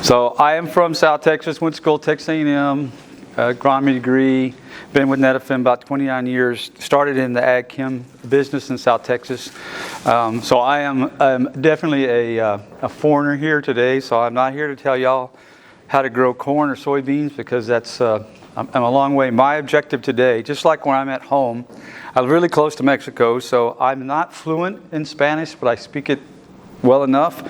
So I am from South Texas, went to school at Texas A&M, agronomy degree, been with Netafim about 29 years, started in the ag chem business in South Texas. So I am definitely a foreigner here today, so I'm not here to tell y'all how to grow corn or soybeans because that's I'm a long way. My objective today, just like when I'm at home, I'm really close to Mexico, so I'm not fluent in Spanish, but I speak it well enough.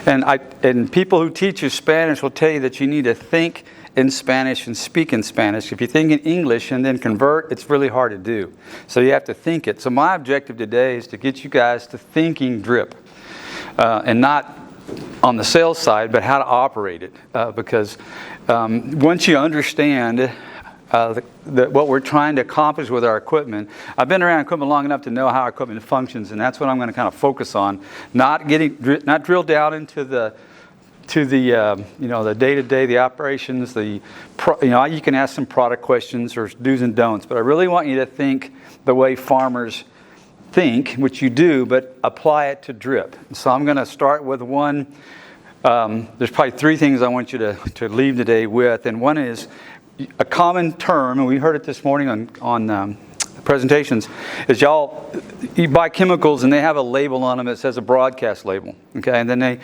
And people who teach you Spanish will tell you that you need to think in Spanish and speak in Spanish. If you think in English and then convert, it's really hard to do. So you have to think it. So my objective today is to get you guys to thinking drip, and not on the sales side, but how to operate it. Because once you understand what we're trying to accomplish with our equipment. I've been around equipment long enough to know how our equipment functions, and that's what I'm going to kind of focus on. Not drill down into the day-to-day, the operations, you can ask some product questions or do's and don'ts, but I really want you to think the way farmers think, which you do, but apply it to drip. So I'm going to start with one. There's probably three things I want you to leave today with, and one is a common term, and we heard it this morning on presentations, is you buy chemicals and they have a label on them that says a broadcast label. Okay, and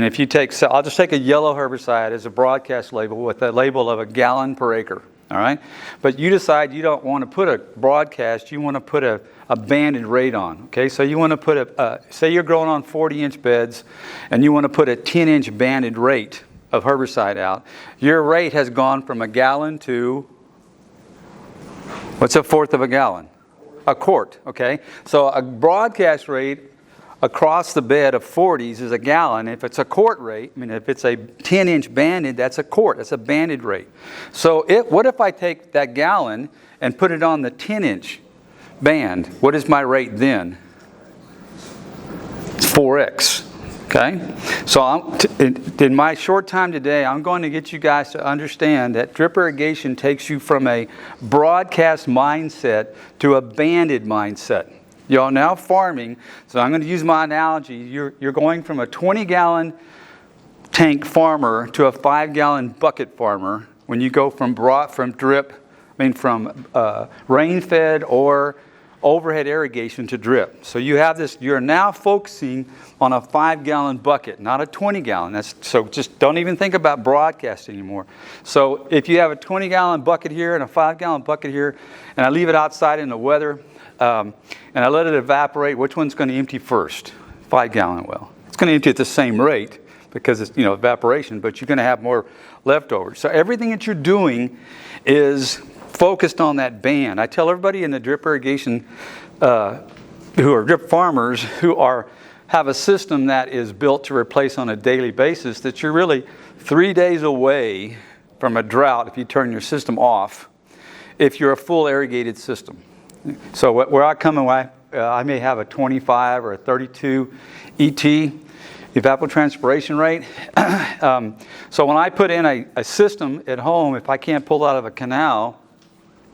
if you take, I'll just take a yellow herbicide as a broadcast label with a label of a gallon per acre. All right, but you decide you don't want to put a broadcast, you want to put a banded rate on. Okay, so you want to put say you're growing on 40-inch beds, and you want to put a 10-inch banded rate of herbicide out. Your rate has gone from a gallon to, what's a fourth of a gallon? A quart, okay? So a broadcast rate across the bed of 40s is a gallon. If it's a quart rate, if it's a 10-inch banded, that's a quart. That's a banded rate. So what if I take that gallon and put it on the 10-inch band? What is my rate then? It's 4x. Okay, so in my short time today, I'm going to get you guys to understand that drip irrigation takes you from a broadcast mindset to a banded mindset. You're now farming, so I'm going to use my analogy. You're going from a 20-gallon tank farmer to a 5-gallon bucket farmer when you go from rain-fed or overhead irrigation to drip. So you have this, you're now focusing on a 5-gallon bucket, not a 20-gallon. So just don't even think about broadcast anymore. So if you have a 20-gallon bucket here and a 5-gallon bucket here, and I leave it outside in the weather, and I let it evaporate, which one's going to empty first? 5-gallon well. It's going to empty at the same rate because it's evaporation, but you're going to have more leftovers. So everything that you're doing is focused on that band. I tell everybody in the drip irrigation who are drip farmers who have a system that is built to replace on a daily basis that you're really 3 days away from a drought if you turn your system off, if you're a full irrigated system. So where I come in, I may have a 25 or a 32 ET, evapotranspiration rate. So when I put in a system at home, if I can't pull out of a canal,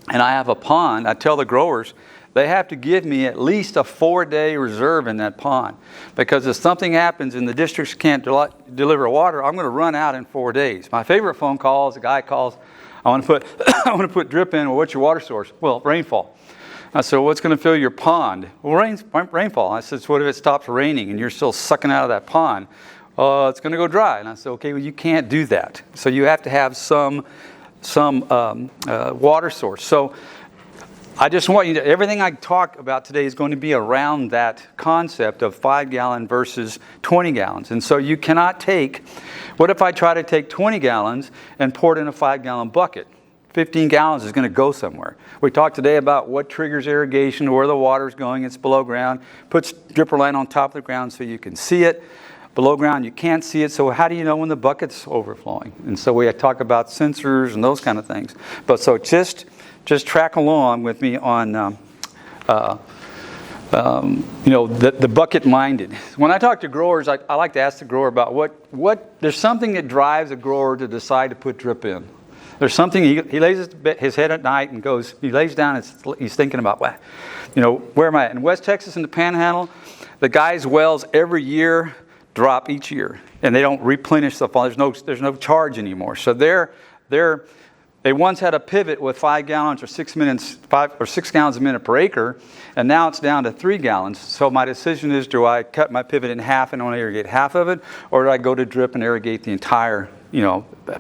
and I have a pond, I tell the growers they have to give me at least a 4-day reserve in that pond. Because if something happens and the districts can't deliver water, I'm going to run out in 4 days. My favorite phone call is a guy calls, I want to put drip in. Well, what's your water source? Well, rainfall. I said, well, what's going to fill your pond? Well, rainfall. I said, so what if it stops raining and you're still sucking out of that pond? It's going to go dry. And I said, okay, well, you can't do that. So you have to have some water source. So I just want you to, everything I talk about today is going to be around that concept of 5-gallon versus 20 gallons. And so you cannot what if I try to take 20 gallons and pour it in a 5-gallon bucket? 15 gallons is going to go somewhere. We talked today about what triggers irrigation, where the water is going. It's below ground. Puts dripper line on top of the ground so you can see it. Below ground, you can't see it, so how do you know when the bucket's overflowing? And so we talk about sensors and those kind of things. But so just track along with me on, the bucket-minded. When I talk to growers, I like to ask the grower about there's something that drives a grower to decide to put drip in. There's something, he lays his head at night and he lays down and he's thinking about, where am I at? In West Texas in the Panhandle, the guys' wells every year drop each year. and they don't replenish the fall. There's no charge anymore. So they once had a pivot with 5 gallons or 6 gallons a minute per acre, and now it's down to 3 gallons. So my decision is, do I cut my pivot in half and only irrigate half of it, or do I go to drip and irrigate the entire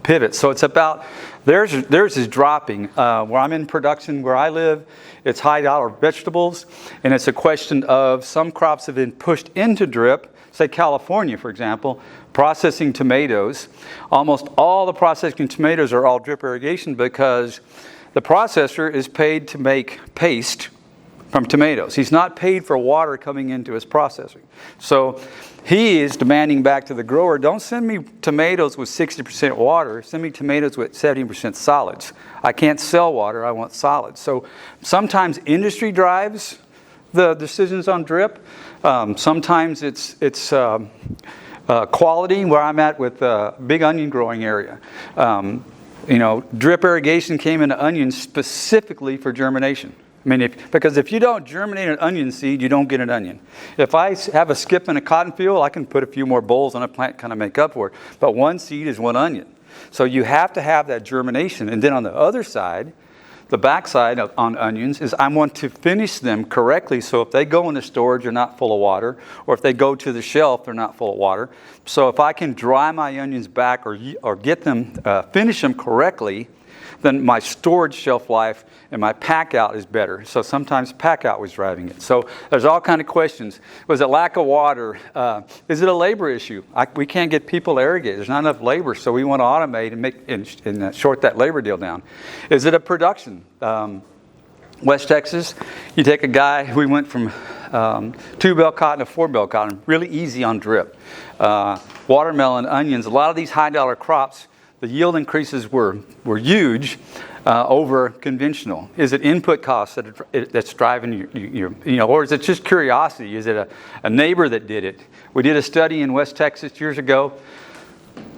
pivot? So it's about, theirs is dropping. Where I'm in production, where I live, it's high dollar vegetables, and it's a question of some crops have been pushed into drip. Say California, for example, processing tomatoes. Almost all the processing tomatoes are all drip irrigation because the processor is paid to make paste from tomatoes. He's not paid for water coming into his processing. So he is demanding back to the grower, don't send me tomatoes with 60% water, send me tomatoes with 70% solids. I can't sell water, I want solids. So sometimes industry drives the decisions on drip. Sometimes it's quality, where I'm at with a big onion growing area. Drip irrigation came into onions specifically for germination. I mean, because if you don't germinate an onion seed, you don't get an onion. If I have a skip in a cotton field, I can put a few more bolls on a plant, kind of make up for it. But one seed is one onion. So you have to have that germination. And then on the other side, the backside on onions is I want to finish them correctly, so if they go into storage, they're not full of water, or if they go to the shelf, they're not full of water. So if I can dry my onions back or get them, finish them correctly, then my storage shelf life and my pack out is better. So sometimes pack out was driving it. So there's all kind of questions. Was it lack of water? Is it a labor issue? We can't get people to irrigate. There's not enough labor, so we want to automate and make and short that labor deal down. Is it a production? West Texas, you take a guy, we went from 2-bale cotton to 4-bale cotton, really easy on drip. Watermelon, onions, a lot of these high dollar crops, the yield increases were huge over conventional. Is it input costs that's driving your or is it just curiosity? Is it a neighbor that did it? We did a study in West Texas years ago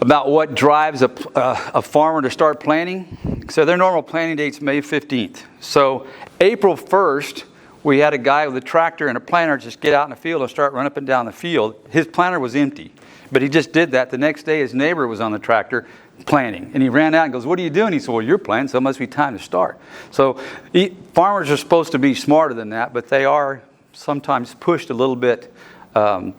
about what drives a farmer to start planting. So their normal planting date's May 15th. So April 1st, we had a guy with a tractor and a planter just get out in the field and start running up and down the field. His planter was empty, but he just did that. The next day, his neighbor was on the tractor planting, and he ran out and goes, "What are you doing?" He said, "Well, you're planting, so it must be time to start." So farmers are supposed to be smarter than that, but they are sometimes pushed a little bit, by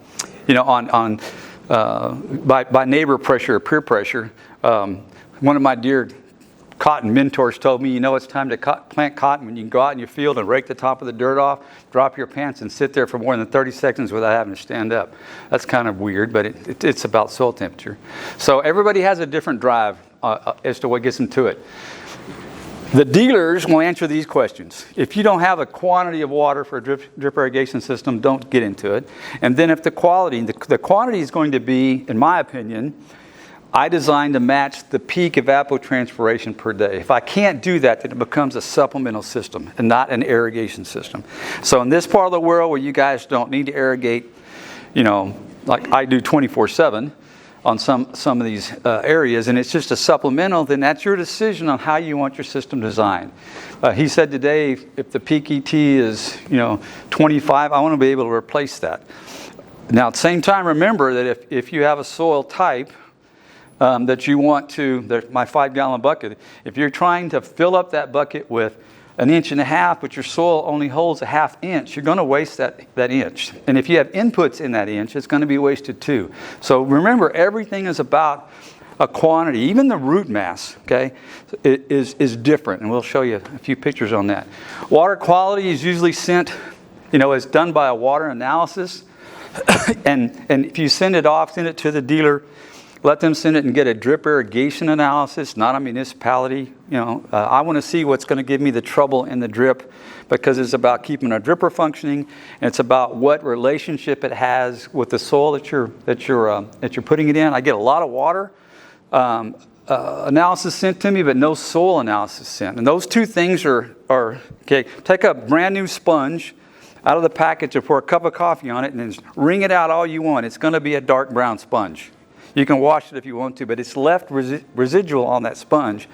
neighbor pressure or peer pressure. One of my dear cotton mentors told me, it's time to plant cotton when you can go out in your field and rake the top of the dirt off, drop your pants, and sit there for more than 30 seconds without having to stand up. That's kind of weird, but it's about soil temperature. So everybody has a different drive as to what gets them to it. The dealers will answer these questions. If you don't have a quantity of water for a drip irrigation system, don't get into it. And then if the quantity is going to be, in my opinion, I designed to match the peak evapotranspiration per day. If I can't do that, then it becomes a supplemental system and not an irrigation system. So in this part of the world where you guys don't need to irrigate, like I do 24/7 on some of these areas, and it's just a supplemental, then that's your decision on how you want your system designed. He said today, if the peak ET is 25, I want to be able to replace that. Now at the same time, remember that if you have a soil type that you want to, my 5-gallon bucket, if you're trying to fill up that bucket with 1.5 inches, but your soil only holds a 1/2 inch, you're going to waste that inch. And if you have inputs in that inch, it's going to be wasted too. So remember, everything is about a quantity. Even the root mass, okay, is different, and we'll show you a few pictures on that. Water quality is usually sent, it's done by a water analysis, and if you send it to the dealer, let them send it and get a drip irrigation analysis, not a municipality. I want to see what's going to give me the trouble in the drip, because it's about keeping a dripper functioning, and it's about what relationship it has with the soil that you're putting it in. I get a lot of water analysis sent to me, but no soil analysis sent. And those two things are okay. Take a brand new sponge out of the package and pour a cup of coffee on it, and then wring it out all you want. It's going to be a dark brown sponge. You can wash it if you want to, but it's left residual on that sponge.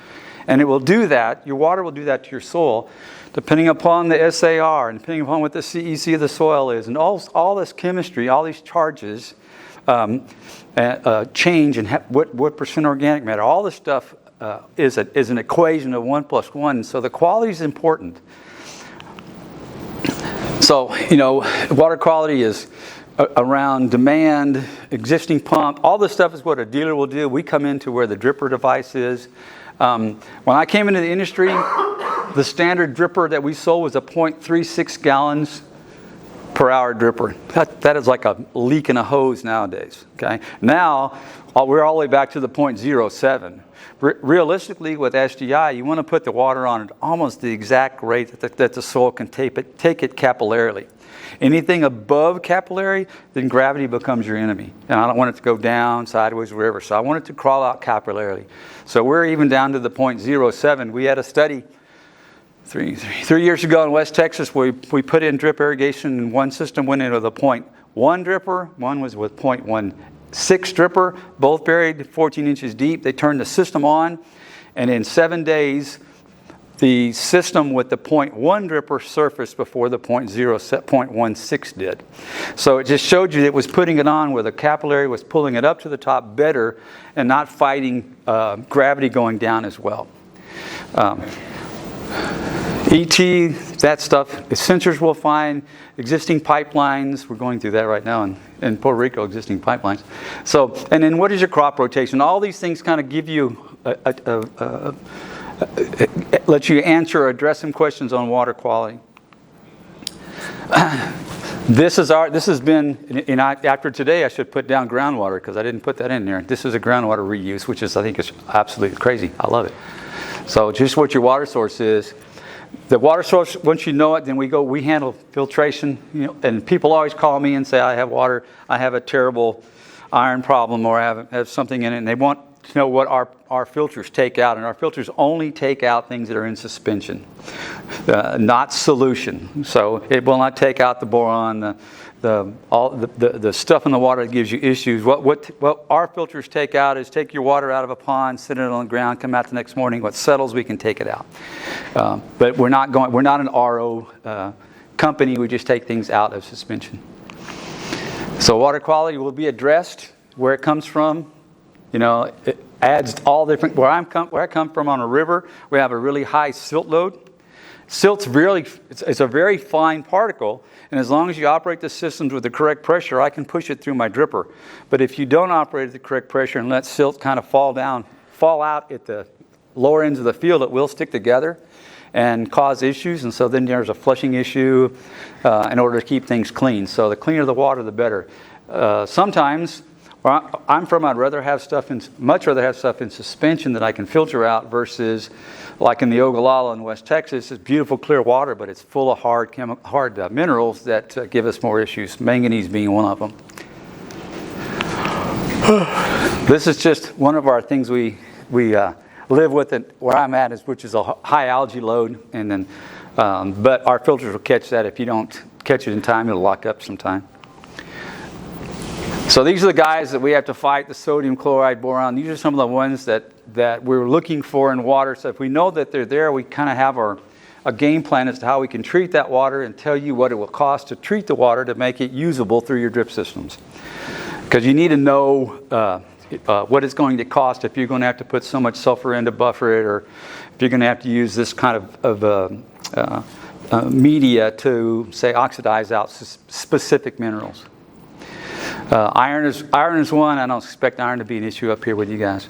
And it will do that, your water will do that to your soil, depending upon the SAR and depending upon what the CEC of the soil is. And all this chemistry, all these charges change in what percent organic matter. All this stuff is an equation of 1 + 1. So the quality is important. So, water quality is around demand, existing pump. All this stuff is what a dealer will do. We come into where the dripper device is. When I came into the industry, the standard dripper that we sold was a 0.36 gallons per hour dripper. That is like a leak in a hose nowadays. Okay. Now we're all the way back to the 0.07. Realistically, with SDI, you want to put the water on at almost the exact rate that the soil can take it capillarily. Anything above capillary, then gravity becomes your enemy. And I don't want it to go down, sideways, wherever. So I want it to crawl out capillarily. So we're even down to the 0.07. We had a study three years ago in West Texas where we put in drip irrigation, and one system went into the 0.1 dripper, one was with 0.16 dripper, both buried 14 inches deep. They turned the system on, and in 7 days, the system with the 0.1 dripper surfaced before the 0.16 did. So it just showed you it was putting it on where the capillary was pulling it up to the top better and not fighting gravity going down as well. ET, that stuff, the sensors we'll find, existing pipelines, we're going through that right now in Puerto Rico, existing pipelines. So, and then what is your crop rotation? All these things kind of give you, let you answer or address some questions on water quality. This has been, and after today I should put down groundwater because I didn't put that in there. This is a groundwater reuse, which is, I think, is absolutely crazy. I love it. So just what your water source is. The water source, once you know it, then we handle filtration. And people always call me and say, I have a terrible iron problem, or I have something in it, and they want to know what our filters take out. And our filters only take out things that are in suspension, not solution. So it will not take out the boron, the stuff in the water that gives you issues. What our filters take out is take your water out of a pond, sit it on the ground, come out the next morning. What settles, we can take it out. But we're not an RO company. We just take things out of suspension. So water quality will be addressed where it comes from. It adds all different. Where I come from on a river, we have a really high silt load. Silt's it's a very fine particle, and as long as you operate the systems with the correct pressure, I can push it through my dripper. But if you don't operate at the correct pressure and let silt kind of fall out at the lower ends of the field, it will stick together and cause issues, and so then there's a flushing issue in order to keep things clean. So the cleaner the water, the better. Sometimes, where I'm from, I'd much rather have stuff in suspension that I can filter out versus like in the Ogallala in West Texas. It's beautiful clear water, but it's full of hard minerals that give us more issues, manganese being one of them. This is just one of our things we live with it where I'm at, which is a high algae load, and then but our filters will catch that. If you don't catch it in time, it'll lock up sometime. So these are the guys that we have to fight, the sodium chloride, boron. These are some of the ones that we're looking for in water. So if we know that they're there, we kind of have a game plan as to how we can treat that water and tell you what it will cost to treat the water to make it usable through your drip systems. Because you need to know what it's going to cost if you're going to have to put so much sulfur in to buffer it, or if you're going to have to use this kind of media to, say, oxidize out specific minerals. Iron is one. I don't expect iron to be an issue up here with you guys.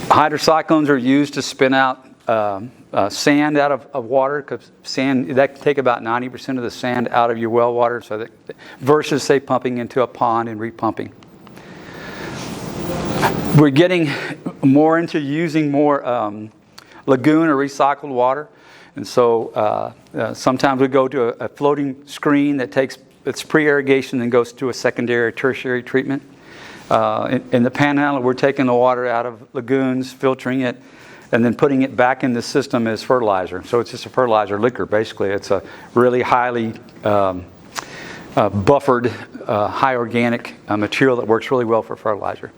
Hydrocyclones are used to spin out sand out of water, because sand, that can take about 90% of the sand out of your well water, so that, versus, say, pumping into a pond and repumping. We're getting more into using more lagoon or recycled water, and so sometimes we go to a floating screen that it's pre-irrigation and goes to a secondary or tertiary treatment. In the Panhandle, we're taking the water out of lagoons, filtering it, and then putting it back in the system as fertilizer. So it's just a fertilizer liquor, basically. It's a really highly buffered, high organic material that works really well for fertilizer.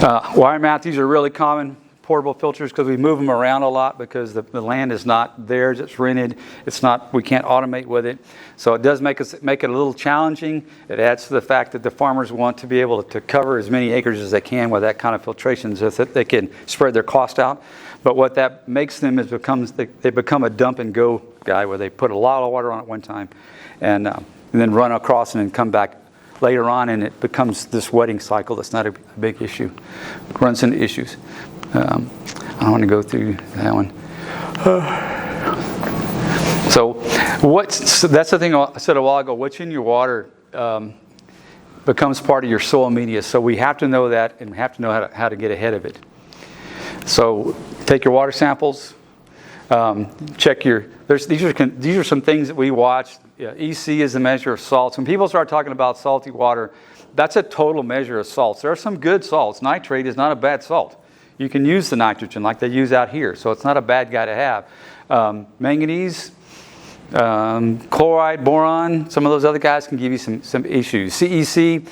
Wire mat, these are really common. portable filters because we move them around a lot because the land is not theirs, it's rented. It's not, we can't automate with it. So it does make it a little challenging. It adds to the fact that the farmers want to be able to cover as many acres as they can with that kind of filtration so that they can spread their cost out. But what that makes them is they become a dump and go guy where they put a lot of water on at one time and then run across and then come back later on, and it becomes this wetting cycle that's not a big issue. It runs into issues. I don't want to go through that one. So that's the thing I said a while ago. What's in your water becomes part of your soil media. So we have to know that and have to know how to get ahead of it. So take your water samples. Check your. These are some things that we watch. Yeah, EC is the measure of salts. When people start talking about salty water, that's a total measure of salts. There are some good salts. Nitrate is not a bad salt. You can use the nitrogen like they use out here, so it's not a bad guy to have. Manganese, chloride, boron, some of those other guys can give you some issues. CEC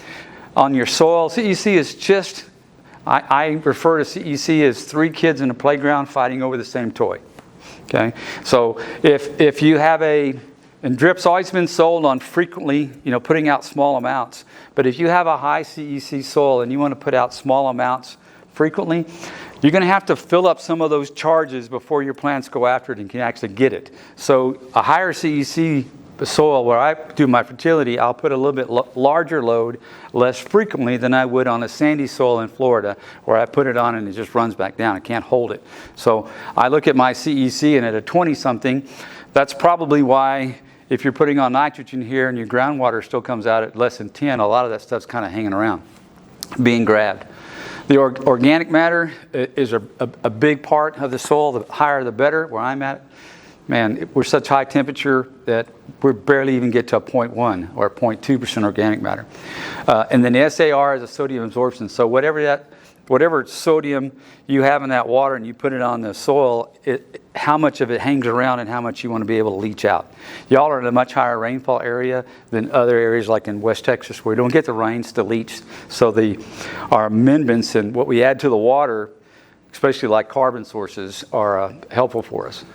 on your soil. CEC is just, I refer to CEC as 3 kids in a playground fighting over the same toy. Okay, so if you have and drip's always been sold on frequently, putting out small amounts. But if you have a high CEC soil and you want to put out small amounts frequently, you're going to have to fill up some of those charges before your plants go after it and can actually get it. So a higher CEC soil where I do my fertility, I'll put a little bit larger load less frequently than I would on a sandy soil in Florida where I put it on and it just runs back down. I can't hold it. So I look at my CEC and at a 20-something, that's probably why if you're putting on nitrogen here and your groundwater still comes out at less than 10, a lot of that stuff's kind of hanging around, being grabbed. The organic matter is a big part of the soil. The higher the better. Where I'm at, man, we're such high temperature that we barely even get to a 0.1 or 0.2% organic matter. And then the SAR is a sodium absorption. So whatever sodium you have in that water and you put it on the soil, how much of it hangs around and how much you want to be able to leach out. Y'all are in a much higher rainfall area than other areas like in West Texas where we don't get the rains to leach. So our amendments and what we add to the water, especially like carbon sources, are helpful for us.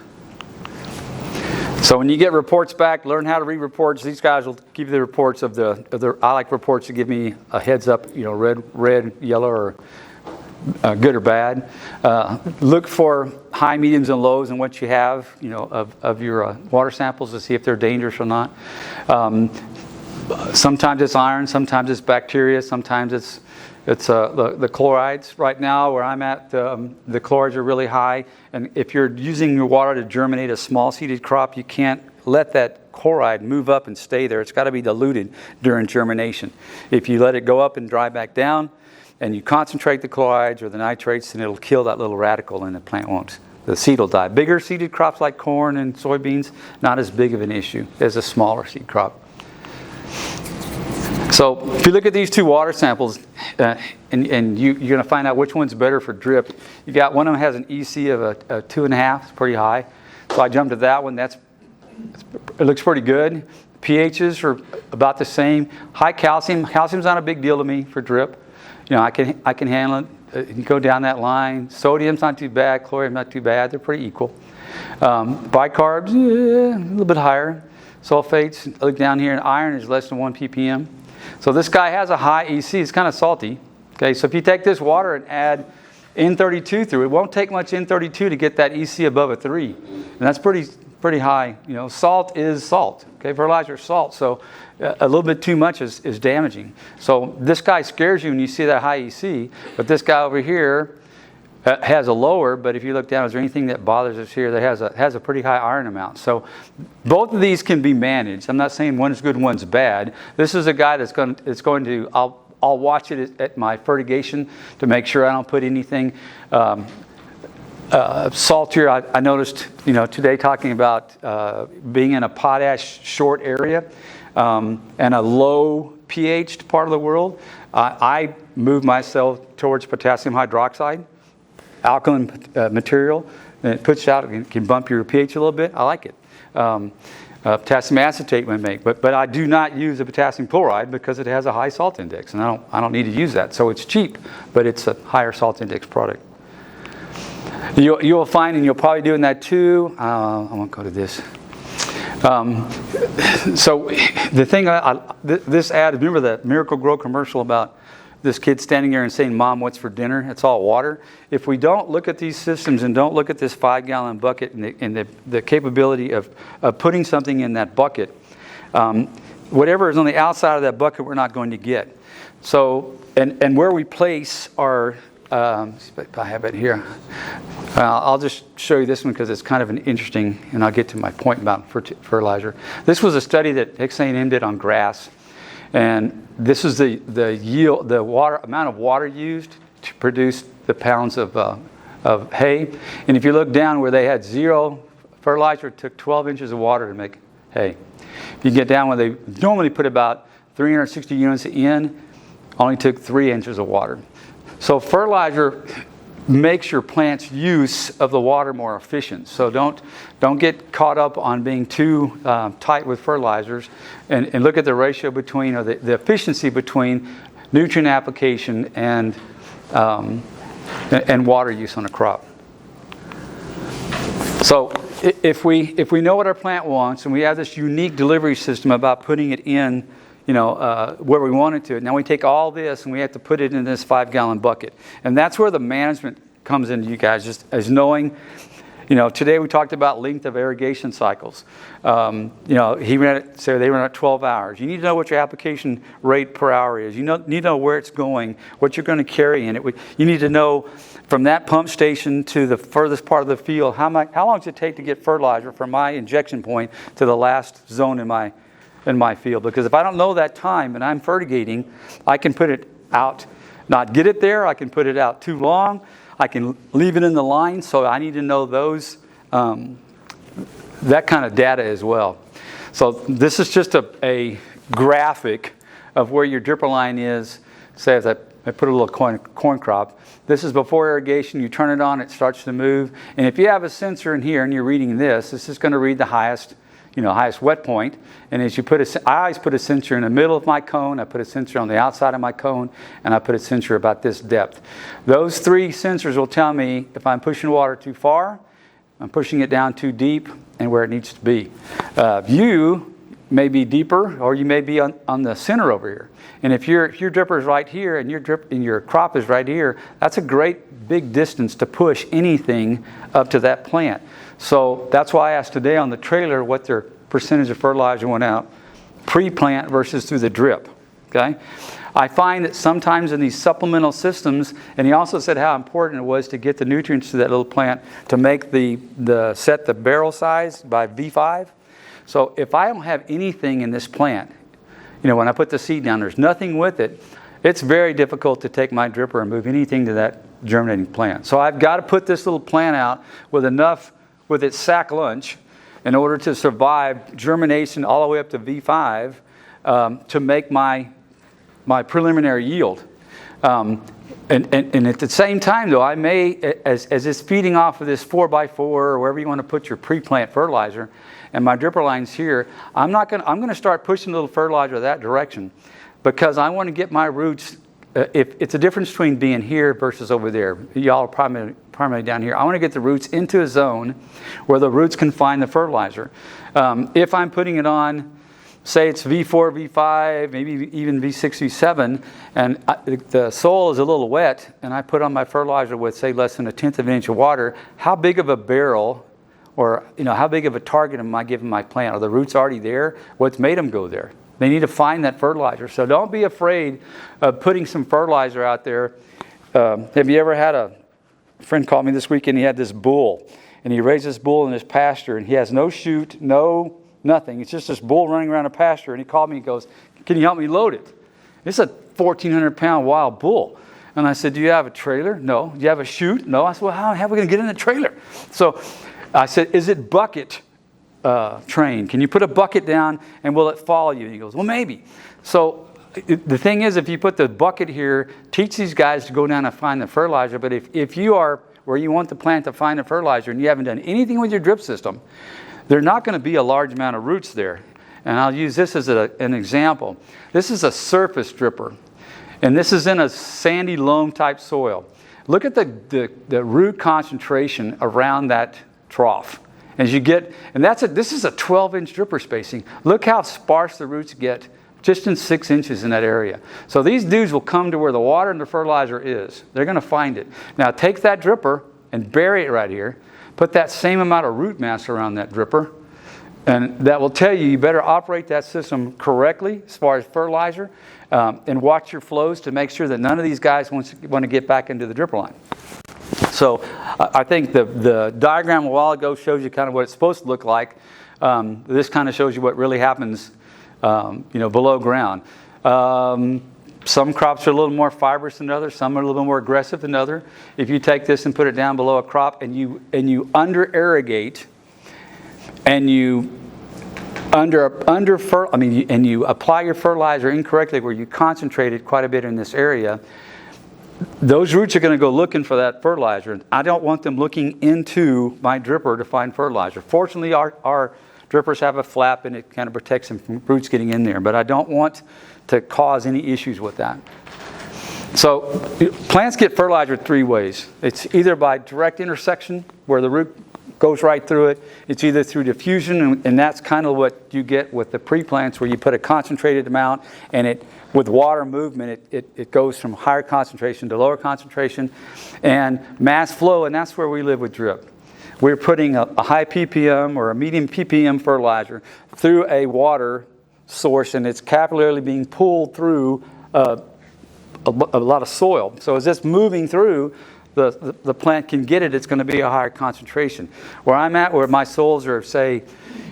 So when you get reports back, learn how to read reports. These guys will give you the reports I like reports to give me a heads up, red, yellow, or good or bad. Look for high, mediums, and lows in what you have, of your water samples to see if they're dangerous or not. Sometimes it's iron, sometimes it's bacteria, sometimes it's the chlorides. Right now, where I'm at, the chlorides are really high. And if you're using your water to germinate a small seeded crop, you can't let that chloride move up and stay there. It's got to be diluted during germination. If you let it go up and dry back down, and you concentrate the chlorides or the nitrates, then it'll kill that little radical and the plant won't. The seed will die. Bigger seeded crops like corn and soybeans, not as big of an issue as a smaller seed crop. So if you look at these 2 water samples, and you're going to find out which one's better for drip. You got one of them has an EC of a 2.5, it's pretty high. So I jumped to that one. It looks pretty good. pHs are about the same. High calcium. Calcium's not a big deal to me for drip. I can handle it. You go down that line. Sodium's not too bad. Chlorium's not too bad. They're pretty equal. Bicarbs, a little bit higher. Sulfates, look down here, and iron is less than 1 ppm. So this guy has a high EC. It's kind of salty. Okay, so if you take this water and add N32 through it, won't take much N32 to get that EC above a 3. And that's pretty high. Salt is salt. Okay, fertilizer is salt. So a little bit too much is damaging. So this guy scares you when you see that high EC, but this guy over here has a lower, but if you look down, is there anything that bothers us here that has a pretty high iron amount? So both of these can be managed. I'm not saying one is good and one's bad. This is a guy that's going to, I'll watch it at my fertigation to make sure I don't put anything saltier. I noticed, today talking about being in a potash short area and a low pH part of the world, I move myself towards potassium hydroxide, alkaline material, and it puts out, it can bump your pH a little bit. I like it. Potassium acetate when made, but I do not use a potassium chloride because it has a high salt index, and I don't need to use that. So it's cheap, but it's a higher salt index product. You'll find, and you'll probably doing that too. I won't go to this. So the thing, this ad, remember the Miracle Grow commercial about this kid standing there and saying, "Mom, what's for dinner?" It's all water. If we don't look at these systems and don't look at this 5-gallon bucket and the capability of putting something in that bucket, whatever is on the outside of that bucket, we're not going to get. So, and where we place our, I have it here. I'll just show you this one because it's kind of an interesting, and I'll get to my point about fertilizer. This was a study that Texas A&M did on grass. And this is the yield, the amount of water used to produce the pounds of hay. And if you look down where they had 0 fertilizer, it took 12 inches of water to make hay. If you get down where they normally put about 360 units in, only took 3 inches of water. So fertilizer makes your plant's use of the water more efficient. So don't get caught up on being too tight with fertilizers, and look at the ratio between, or the efficiency between nutrient application and water use on a crop. So if we know what our plant wants, and we have this unique delivery system about putting it in, where we want it to. Now we take all this and we have to put it in this 5-gallon bucket. And that's where the management comes into you guys, just as knowing, today we talked about length of irrigation cycles. He ran it, so they ran at 12 hours. You need to know what your application rate per hour is. You need to know where it's going, what you're going to carry in it. You need to know from that pump station to the furthest part of the field, how long does it take to get fertilizer from my injection point to the last zone in my field. Because if I don't know that time and I'm fertigating, I can put it out, not get it there. I can put it out too long. I can leave it in the line. So I need to know those, that kind of data as well. So this is just a graphic of where your dripper line is. Say as I put a little corn crop. This is before irrigation. You turn it on, it starts to move. And if you have a sensor in here and you're reading this is going to read the highest wet point. And as you I always put a sensor in the middle of my cone, I put a sensor on the outside of my cone, and I put a sensor about this depth. Those 3 sensors will tell me if I'm pushing water too far, I'm pushing it down too deep, and where it needs to be. You may be deeper, or you may be on the center over here. And if your dripper is right here and your crop is right here, that's a great big distance to push anything up to that plant. So that's why I asked today on the trailer what their percentage of fertilizer went out pre-plant versus through the drip. Okay, I find that sometimes in these supplemental systems, and he also said how important it was to get the nutrients to that little plant to make set the barrel size by V5. So if I don't have anything in this plant, when I put the seed down, there's nothing with it, it's very difficult to take my dripper and move anything to that germinating plant. So I've got to put this little plant out with its sack lunch in order to survive germination all the way up to V5 to make my preliminary yield. And at the same time, though, I may, as it's feeding off of this 4x4 or wherever you want to put your pre-plant fertilizer, and my dripper line's here, I'm going to start pushing a little fertilizer that direction because I want to get my roots. If it's a difference between being here versus over there. Y'all are primarily down here. I want to get the roots into a zone where the roots can find the fertilizer. If I'm putting it on, say it's V4, V5, maybe even V6, V7, and the soil is a little wet, and I put on my fertilizer with, say, less than 1/10 of an inch of water, how big of a barrel or how big of a target am I giving my plant? Are the roots already there? What's made them go there? They need to find that fertilizer. So don't be afraid of putting some fertilizer out there. Have you ever had a friend call me this weekend? He had this bull, and he raised this bull in his pasture, and he has no chute, no nothing. It's just this bull running around a pasture, and he called me and goes, "Can you help me load it?" It's a 1,400-pound wild bull. And I said, "Do you have a trailer?" "No." "Do you have a chute?" "No." I said, "Well, how are we going to get in the trailer?" So I said, "Is it bucket trained? Can you put a bucket down and will it follow you?" And he goes, "Well, maybe." So the thing is, if you put the bucket here, teach these guys to go down and find the fertilizer. But if you are where you want the plant to find the fertilizer and you haven't done anything with your drip system, there's not going to be a large amount of roots there. And I'll use this as an example. This is a surface dripper, and this is in a sandy loam type soil. look at the root concentration around that trough. As you get, and this is a 12-inch dripper spacing. Look how sparse the roots get just in 6 inches in that area. So these dudes will come to where the water and the fertilizer is. They're going to find it. Now take that dripper and bury it right here. Put that same amount of root mass around that dripper. And that will tell you better operate that system correctly as far as fertilizer, and watch your flows to make sure that none of these guys want to get back into the dripper line. So I think the diagram a while ago shows you kind of what it's supposed to look like. This kind of shows you what really happens below ground. Some crops are a little more fibrous than others. Some are a little bit more aggressive than others. If you take this and put it down below a crop and you under irrigate, and you and you apply your fertilizer incorrectly, where you concentrated quite a bit in this area, those roots are going to go looking for that fertilizer. I don't want them looking into my dripper to find fertilizer. Fortunately, our drippers have a flap and it kind of protects them from roots getting in there, but I don't want to cause any issues with that. So plants get fertilizer 3 ways. It's either by direct intersection, where the root goes right through it. It's either through diffusion, and that's kind of what you get with the pre-plants, where you put a concentrated amount, and with water movement, it goes from higher concentration to lower concentration, and mass flow, and that's where we live with drip. We're putting a high ppm or a medium ppm fertilizer through a water source, and it's capillarily being pulled through a lot of soil. So as it's moving through, the plant can get it. It's going to be a higher concentration. Where I'm at, where my soils are, say,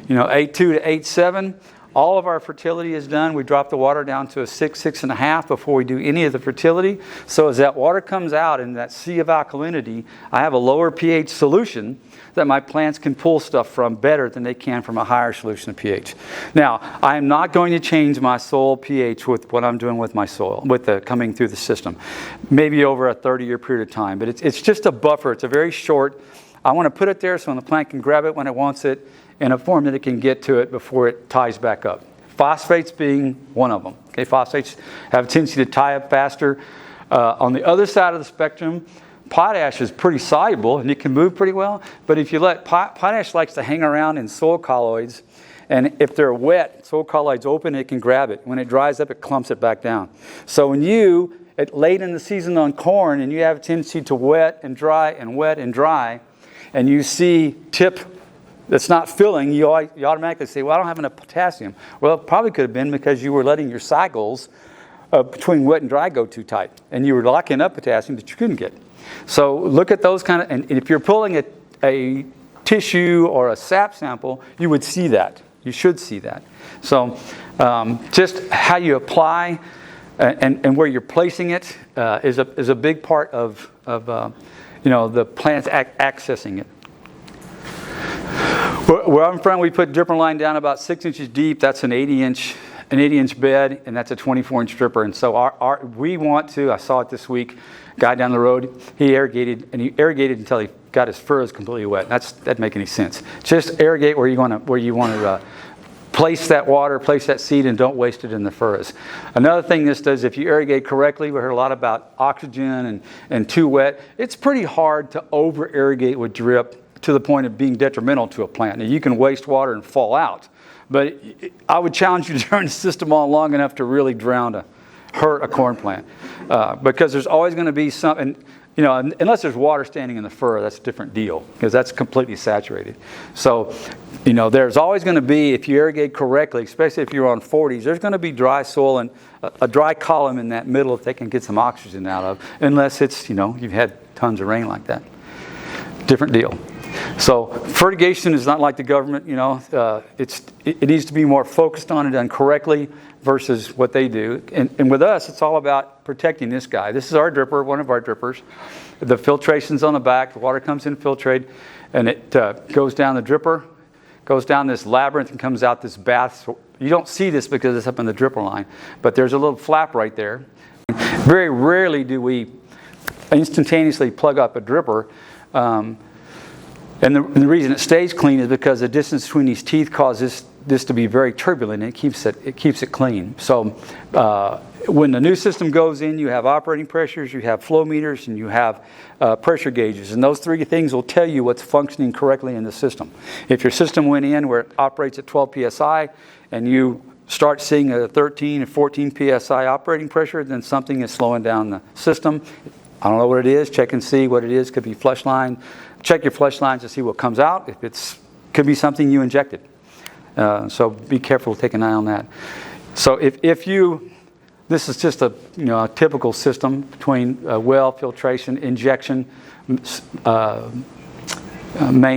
8.2 to 8.7, all of our fertility is done. We drop the water down to a 6, 6.5 before we do any of the fertility. So as that water comes out in that sea of alkalinity, I have a lower pH solution that my plants can pull stuff from better than they can from a higher solution of pH. Now, I am not going to change my soil pH with what I'm doing with my soil, with the coming through the system, maybe over a 30-year period of time. But it's just a buffer. It's a very short. I want to put it there so the plant can grab it when it wants it in a form that it can get to it before it ties back up. Phosphates being one of them. Okay, phosphates have a tendency to tie up faster. On the other side of the spectrum, potash is pretty soluble and it can move pretty well, but if you let potash likes to hang around in soil colloids, and if they're wet, soil colloids open, it can grab it. When it dries up, it clumps it back down. So when late in the season on corn, and you have a tendency to wet and dry, and you see tip that's not filling, you automatically say, well, I don't have enough potassium. Well, it probably could have been because you were letting your cycles between wet and dry go too tight, and you were locking up potassium that you couldn't get. So look at those kind of, and if you're pulling a tissue or a sap sample, you would see that. You should see that. So just how you apply and where you're placing it is a big part of the plants accessing it. Where I'm from, we put dripper line down about 6 inches deep. That's an 80-inch bed, and that's a 24-inch dripper. And so we want to. I saw it this week. Guy down the road, he irrigated until he got his furrows completely wet. That doesn't make any sense. Just irrigate where you want to place that water, place that seed, and don't waste it in the furrows. Another thing this does, if you irrigate correctly, we heard a lot about oxygen and too wet. It's pretty hard to over irrigate with drip to the point of being detrimental to a plant. Now, you can waste water and fall out, but I would challenge you to turn the system on long enough to really hurt a corn plant, because there's always going to be something, unless there's water standing in the furrow, that's a different deal, because that's completely saturated. So, there's always going to be, if you irrigate correctly, especially if you're on 40s, there's going to be dry soil and a dry column in that middle if they can get some oxygen out of, unless it's, you've had tons of rain like that. Different deal. So fertigation is not like the government, it needs to be more focused on and done correctly versus what they do. And with us, it's all about protecting this guy. This is our dripper, one of our drippers. The filtration's on the back, the water comes in filtrate, and it goes down the dripper, goes down this labyrinth and comes out this bath. So you don't see this because it's up in the dripper line, but there's a little flap right there. Very rarely do we instantaneously plug up a dripper. And the reason it stays clean is because the distance between these teeth causes this to be very turbulent, and it keeps it clean. So when the new system goes in, you have operating pressures, you have flow meters, and you have pressure gauges. And those three things will tell you what's functioning correctly in the system. If your system went in where it operates at 12 psi and you start seeing a 13 or 14 psi operating pressure, then something is slowing down the system. I don't know what it is. Check and see what it is. Could be flush line. Check your flush lines to see what comes out. If it's could be something you injected. So be careful. Take an eye on that. So if you, this is just a a typical system between well, filtration, injection, main,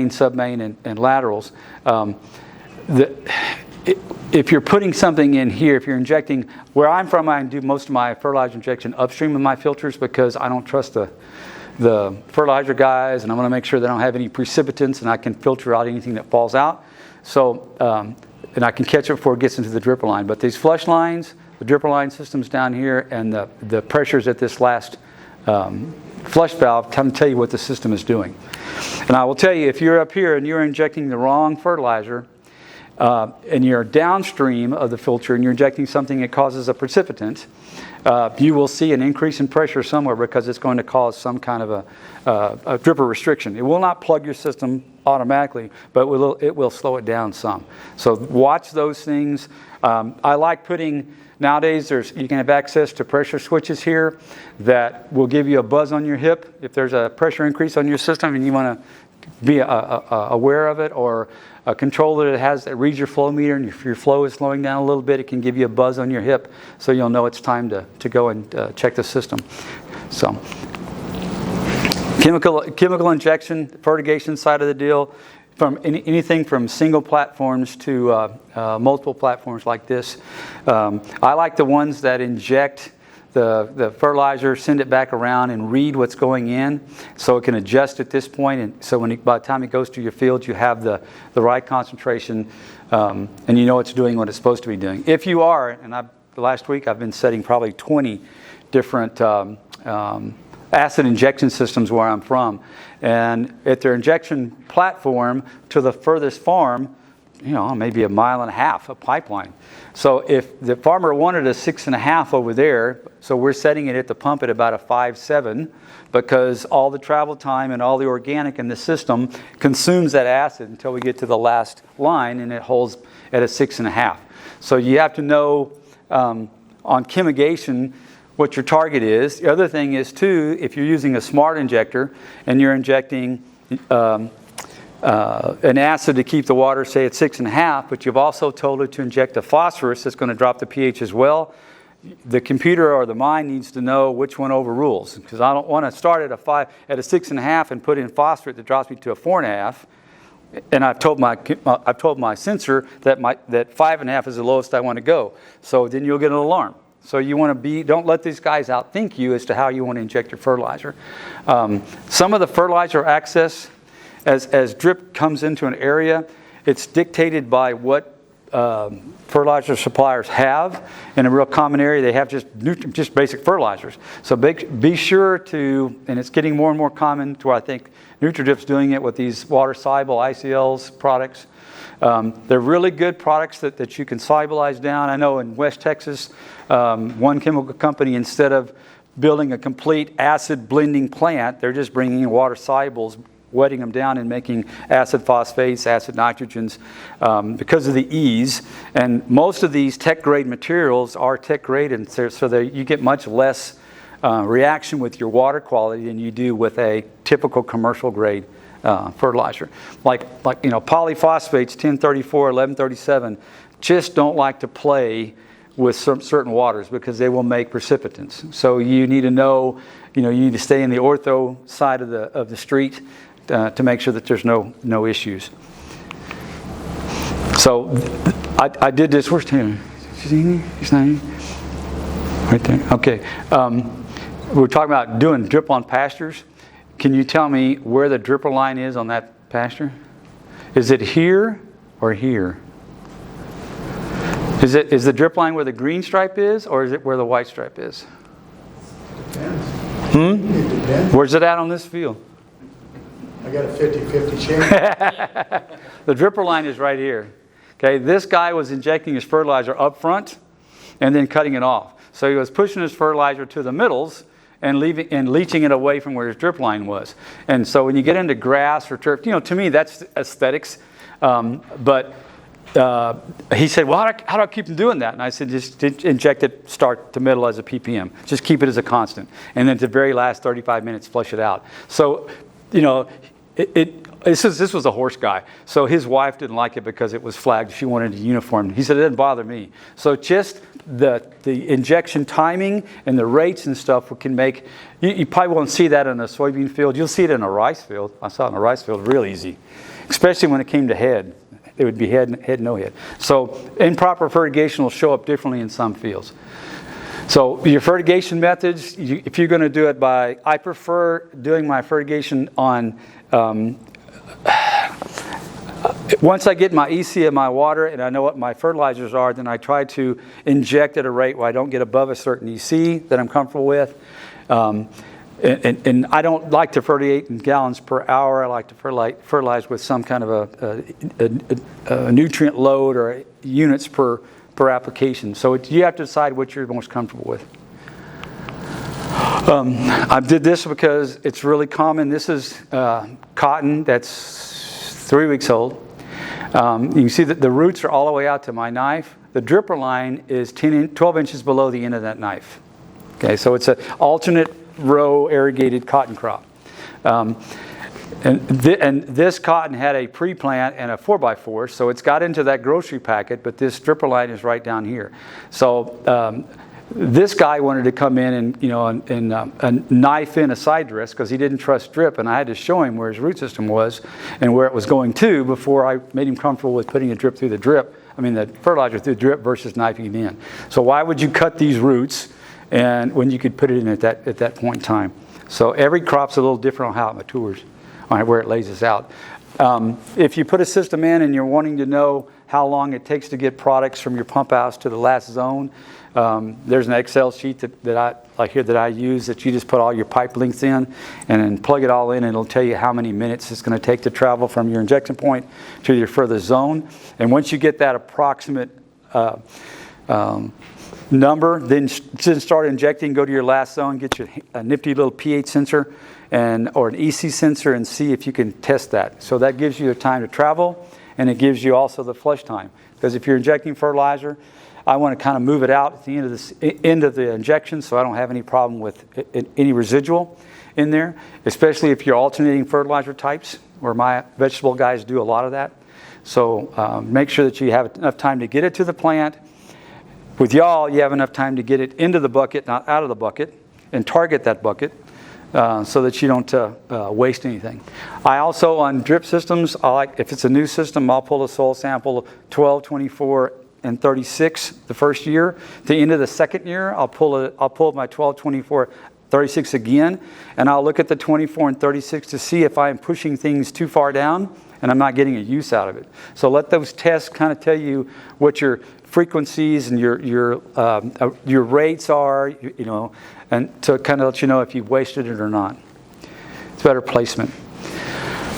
submain, and laterals. If you're putting something in here, if you're injecting, where I'm from, I do most of my fertilizer injection upstream of my filters because I don't trust the fertilizer guys, and I want to make sure they don't have any precipitants, and I can filter out anything that falls out. So, and I can catch it before it gets into the dripper line. But these flush lines, the dripper line systems down here, and the pressures at this last flush valve kind of tell you what the system is doing. And I will tell you, if you're up here and you're injecting the wrong fertilizer, and you're downstream of the filter and you're injecting something that causes a precipitant, you will see an increase in pressure somewhere because it's going to cause some kind of a dripper restriction. It will not plug your system automatically, but it will slow it down some. So watch those things. I like putting, nowadays you can have access to pressure switches here that will give you a buzz on your hip if there's a pressure increase on your system and you want to be aware of it, or a controller that reads your flow meter, and if your flow is slowing down a little bit, it can give you a buzz on your hip so you'll know it's time to go and check the system. So chemical injection, fertigation side of the deal, from anything from single platforms to multiple platforms like this. I like the ones that inject the fertilizer, send it back around and read what's going in so it can adjust at this point. And so by the time it goes to your field, you have the right concentration and you know it's doing what it's supposed to be doing. If you are, and last week I've been setting probably 20 different acid injection systems where I'm from. And at their injection platform to the furthest farm, maybe 1.5 miles of pipeline. So if the farmer wanted a 6.5 over there, so we're setting it at the pump at about a 5.7 because all the travel time and all the organic in the system consumes that acid until we get to the last line, and it holds at a 6.5. So you have to know on chemigation what your target is. The other thing is too, if you're using a smart injector and you're injecting an acid to keep the water, say, at 6.5, but you've also told it to inject a phosphorus that's going to drop the pH as well, the computer or the mind needs to know which one overrules. Because I don't want to start at a 6.5 and put in phosphorus that drops me to a 4.5. And I've told my sensor that 5.5 is the lowest I want to go. So then you'll get an alarm. So you want to don't let these guys outthink you as to how you want to inject your fertilizer. Some of the fertilizer access, as drip comes into an area, it's dictated by what fertilizer suppliers have. In a real common area, they have just basic fertilizers. So be sure to, and it's getting more and more common to where I think NutriDrip's doing it with these water-soluble ICLs products. They're really good products that you can solubilize down. I know in West Texas, one chemical company, instead of building a complete acid blending plant, they're just bringing in water solubles, wetting them down and making acid phosphates, acid nitrogens because of the ease. And most of these tech grade materials are tech grade, and so you get much less reaction with your water quality than you do with a typical commercial grade fertilizer. Like polyphosphates, 1034, 1137, just don't like to play with certain waters because they will make precipitants. So you need to know, you need to stay in the ortho side of the street to make sure that there's no issues. So I did this. Where's Taylor? He's not here. Right there. Okay. We're talking about doing drip on pastures. Can you tell me where the dripper line is on that pasture? Is it here or here? Is the drip line where the green stripe is, or is it where the white stripe is? Depends. It depends. Where's it at on this field? I got a 50-50 chance. The dripper line is right here. Okay, this guy was injecting his fertilizer up front and then cutting it off. So he was pushing his fertilizer to the middles and leaching it away from where his drip line was. And so when you get into grass or turf, to me that's aesthetics. But he said, well, how do I keep them doing that? And I said, just inject it start to middle as a ppm. Just keep it as a constant. And then at the very last 35 minutes, flush it out. So, this was a horse guy. So his wife didn't like it because it was flagged. She wanted a uniform. He said, it didn't bother me. So just the injection timing and the rates and stuff can make, you probably won't see that in a soybean field. You'll see it in a rice field. I saw it in a rice field real easy, especially when it came to head. It would be head, no head. So improper fertigation will show up differently in some fields. So your fertigation methods, if you're going to do it I prefer doing my fertigation on, once I get my EC in my water and I know what my fertilizers are, then I try to inject at a rate where I don't get above a certain EC that I'm comfortable with. And I don't like to fertigate in gallons per hour. I like to fertilize with some kind of a nutrient load or units per application. So you have to decide what you're most comfortable with. I did this because it's really common. This is cotton that's 3 weeks old. You can see that the roots are all the way out to my knife. The dripper line is 12 inches below the end of that knife. Okay, so it's an alternate row irrigated cotton crop. And this cotton had a pre-plant and a 4x4, so it's got into that grocery packet, but this dripper line is right down here. So this guy wanted to come in and knife in a side dress because he didn't trust drip, and I had to show him where his root system was and where it was going to before I made him comfortable with putting the fertilizer through the drip versus knifing it in. So why would you cut these roots and when you could put it in at that point in time? So every crop's a little different on how it matures, on where it lays us out. If you put a system in and you're wanting to know how long it takes to get products from your pump house to the last zone, there's an Excel sheet that I use that you just put all your pipe lengths in and then plug it all in, and it'll tell you how many minutes it's going to take to travel from your injection point to your furthest zone. And once you get that approximate number, then start injecting, go to your last zone, get your a nifty little pH sensor or an EC sensor and see if you can test that. So that gives you the time to travel, and it gives you also the flush time. Because if you're injecting fertilizer, I want to kind of move it out at the end of the injection so I don't have any problem with any residual in there, especially if you're alternating fertilizer types, where my vegetable guys do a lot of that. So make sure that you have enough time to get it to the plant. With y'all, you have enough time to get it into the bucket, not out of the bucket, and target that bucket so that you don't waste anything. I also, on drip systems, if it's a new system, I'll pull a soil sample 12, 24, and 36 the first year. At the end of the second year, I'll pull my 12, 24, 36 again, and I'll look at the 24 and 36 to see if I'm pushing things too far down and I'm not getting a use out of it. So let those tests kind of tell you what your frequencies and your rates are, and to kind of let you know if you've wasted it or not. It's better placement.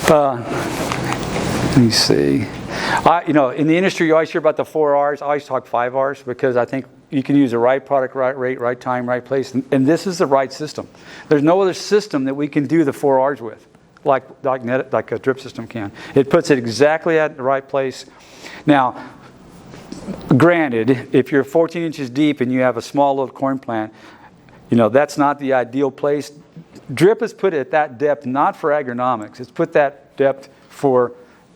Let me see. In the industry, you always hear about the 4 R's. I always talk 5 R's because I think you can use the right product, right rate, right time, right place, and this is the right system. There's no other system that we can do the 4 R's with, like a drip system can. It puts it exactly at the right place. Now, granted, if you're 14 inches deep and you have a small little corn plant, that's not the ideal place. Drip is put at that depth not for agronomics. It's put that depth for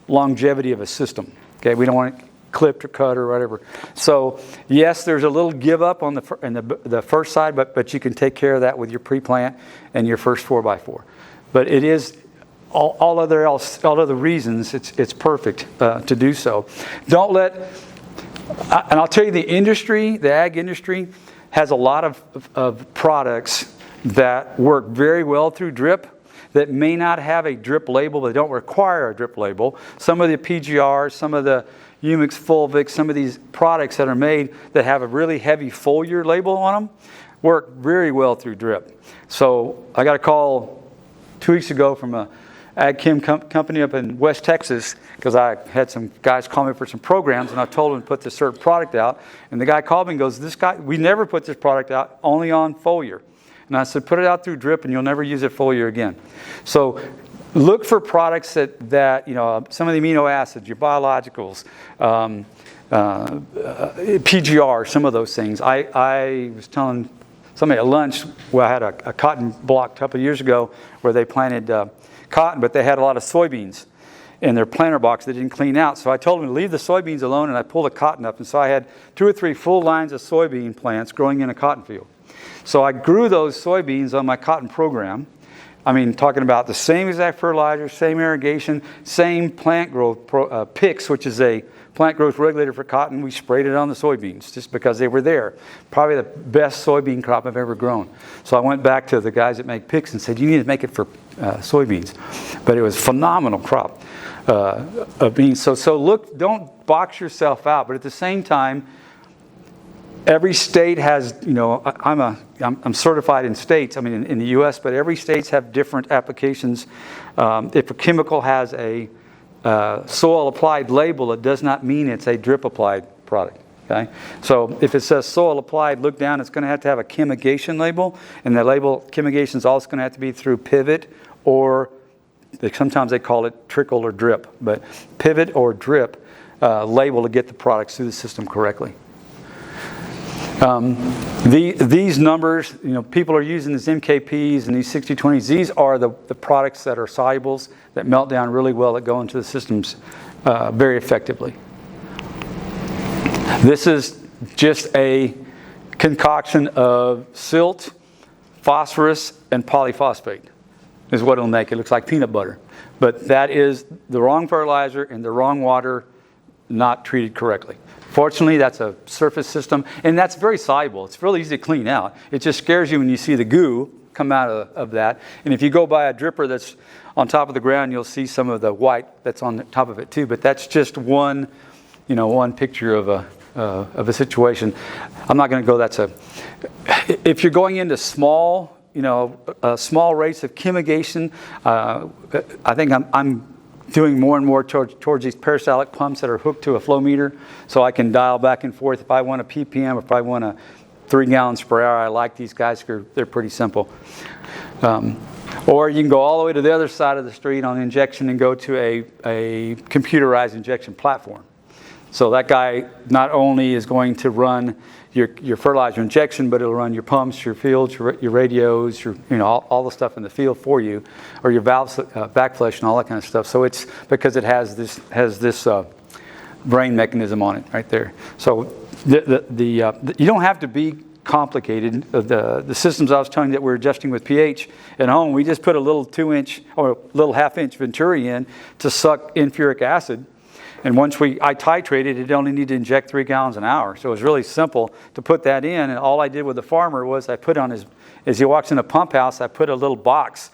longevity of a system. Okay, we don't want it clipped or cut or whatever. So yes, there's a little give up on the first side, but you can take care of that with your pre-plant and your first 4x4. But it is all other reasons it's perfect to do so. Don't let. And I'll tell you, the ag industry has a lot of products that work very well through drip that may not have a drip label. They don't require a drip label. Some of the PGRs, some of the Humix Fulvic, some of these products that are made that have a really heavy foliar label on them work very well through drip. So I got a call 2 weeks ago from an ag chem company up in West Texas, because I had some guys call me for some programs, and I told them to put this certain product out. And the guy called me and goes, "This guy, we never put this product out, only on foliar." And I said, "Put it out through drip, and you'll never use it foliar again." So look for products that you know, some of the amino acids, your biologicals, PGR, some of those things. I was telling somebody at lunch, well, I had a cotton block a couple of years ago where they planted cotton, but they had a lot of soybeans in their planter box that didn't clean out. So I told them to leave the soybeans alone, and I pulled the cotton up. And so I had 2 or 3 full lines of soybean plants growing in a cotton field. So I grew those soybeans on my cotton program. I mean, talking about the same exact fertilizer, same irrigation, same plant growth, PIX, which is a plant growth regulator for cotton. We sprayed it on the soybeans just because they were there. Probably the best soybean crop I've ever grown. So I went back to the guys that make PIX and said, "You need to make it for soybeans." But it was a phenomenal crop of beans. So look, don't box yourself out, but at the same time, every state has, you know, I'm certified in states, I mean in the U.S., but every states have different applications. If a chemical has a soil applied label, it does not mean it's a drip applied product. Okay, so if it says soil applied, look down. It's going to have a chemigation label, and the label chemigation is also going to have to be through pivot, or sometimes they call it trickle or drip, but pivot or drip label to get the products through the system correctly. These numbers, you know, people are using these MKPs and these 60/20s. These are the products that are solubles, that melt down really well, that go into the systems very effectively. This is just a concoction of silt, phosphorus, and polyphosphate is what it'll make. It looks like peanut butter. But that is the wrong fertilizer and the wrong water, not treated correctly. Fortunately, that's a surface system, and that's very soluble. It's really easy to clean out. It just scares you when you see the goo come out of that. And if you go by a dripper that's on top of the ground, you'll see some of the white that's on the top of it too. But that's just one picture of a situation. I'm not going to go. If you're going into small rates of chemigation, I think I'm doing more and more towards these peristaltic pumps that are hooked to a flow meter, so I can dial back and forth if I want a ppm, if I want a 3 gallons per hour. I like these guys because they're pretty simple. Or you can go all the way to the other side of the street on injection and go to a computerized injection platform. So that guy not only is going to run your fertilizer injection, but it'll run your pumps, your fields, your radios, all the stuff in the field for you, or your valves, backflush, and all that kind of stuff. So it's because it has this brain mechanism on it right there. So you don't have to be complicated. The systems I was telling you that we're adjusting with pH at home, we just put a little 2-inch or a little 1/2-inch Venturi in to suck infuric acid. And once I titrated, it only needed to inject 3 gallons an hour. So it was really simple to put that in. And all I did with the farmer was I put on as he walks in a pump house, I put a little box,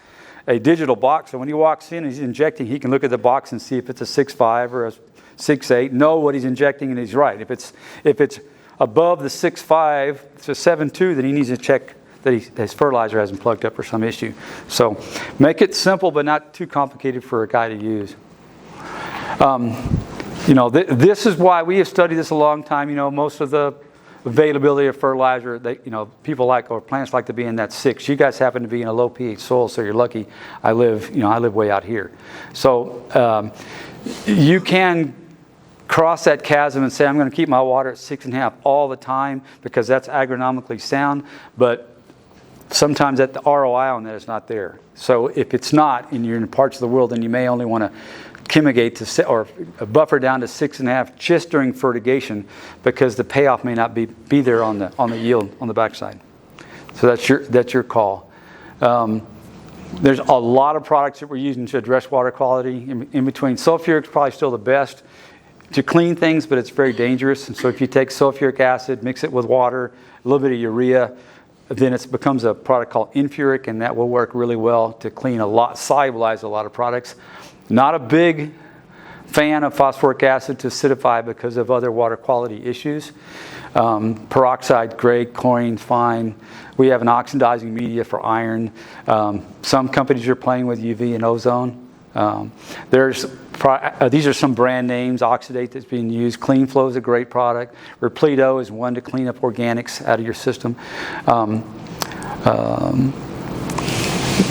a digital box. So when he walks in and he's injecting, he can look at the box and see if it's a 6.5 or a 6.8, know what he's injecting, and he's right. If it's above the 6.5, it's a 7.2, then he needs to check that his fertilizer hasn't plugged up or some issue. So make it simple but not too complicated for a guy to use. This is why we have studied this a long time. Most of the availability of fertilizer, people like, or plants like to be in that 6. You guys happen to be in a low pH soil, so you're lucky. I live way out here. So you can cross that chasm and say, I'm going to keep my water at 6.5 all the time because that's agronomically sound, but sometimes the ROI on that is not there. So if it's not, and you're in parts of the world, then you may only want to chemigate or buffer down to 6.5 just during fertigation, because the payoff may not be there on the yield on the backside. So that's your call. There's a lot of products that we're using to address water quality. In between, sulfuric is probably still the best to clean things, but it's very dangerous. And so if you take sulfuric acid, mix it with water, a little bit of urea, then it becomes a product called infuric, and that will work really well to solubilize a lot of products. Not a big fan of phosphoric acid to acidify because of other water quality issues. Peroxide, great. Chlorine, fine. We have an oxidizing media for iron. Some companies are playing with UV and ozone. These are some brand names. Oxidate that's being used. Clean Flow is a great product. Repleto is one to clean up organics out of your system.